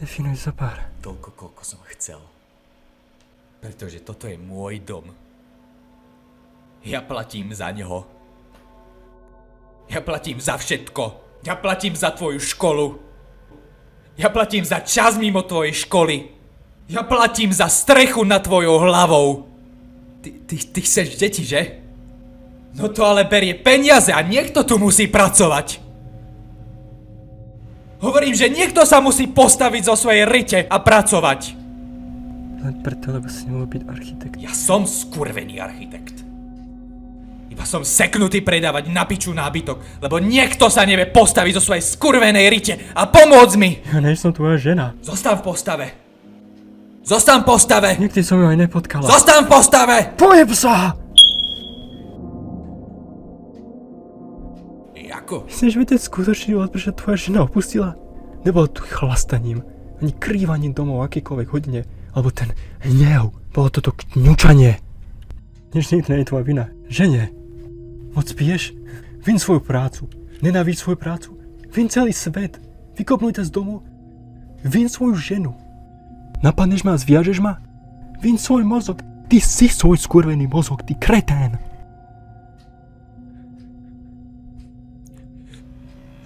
Definuj za pár. Toľko, koľko som chcel. Pretože toto je môj dom. Ja platím za neho. Ja platím za všetko. Ja platím za tvoju školu. Ja platím za čas mimo tvojej školy. Ja platím za strechu nad tvojou hlavou. Ty chceš deti, že? No to ale berie peniaze a niekto tu musí pracovať. Hovorím, že niekto sa musí postaviť zo svojej rite a pracovať. Len preto, lebo si nemohol byť architekt. Ja som skurvený architekt. Iba som seknutý predávať na piču nábytok, lebo niekto sa nevie postaviť zo svojej skurvenej rite a pomôcť mi! Ja než som tvoja žena. Zostaň v postave. Zostaň v postave. Nikdy som ju aj nepotkala. Zostaň v postave! Pojeb sa! Jako? Chceš vedieť skutočný dôvod, prečo tvoja žena opustila? Nebolo tu chlastaním, ani krývaním domov akýkoľvek hodine, alebo ten hnev. Bolo toto kňučanie. Než nikto nie je tvoja vina. Žene, moc piješ? Vin svoju prácu. Nenávidíš svoju prácu. Vin celý svet. Vykopnuj ťa z domu. Vin svoju ženu. Napadneš ma a zviažeš ma? Vin svoj mozog. Ty si svoj skurvený mozog, ty kretén.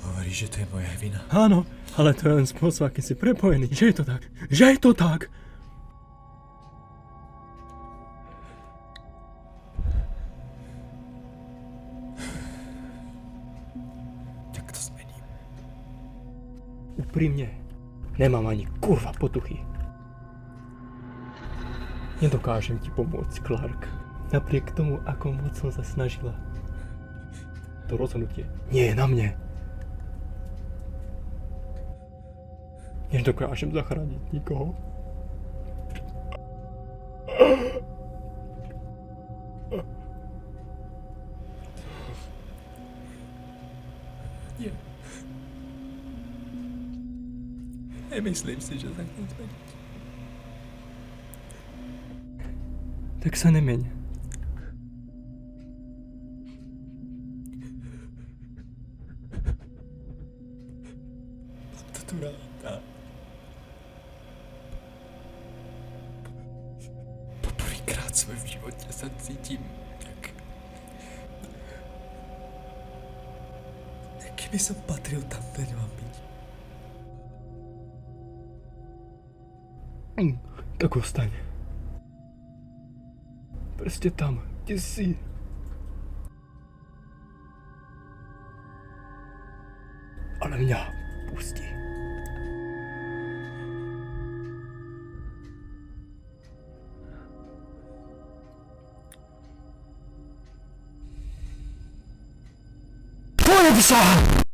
Hovoríš, že to je moja vina? Áno, ale to je len spôsob, aký si prepojený. Že je to tak. Že je to tak. Tak to zmením. Úprimne, nemám ani kurva potuchy. Nedokážem ti pomôcť, Clark. Napriek tomu, ako moc som sa snažila. To rozhodnutie nie je na mne. Nedokážem zachrániť nikoho. Nie. Nemyslím si, že sa chcem zmeniť. Tak sa nemeň. Mám to tu rád. Poprvýkrát v svojom živote sa cítim tak... Keby som patril tam, kde nemám byť. Tak ostaň. Proste tam, kde si. Ale mňa pustí. Pojeb sa!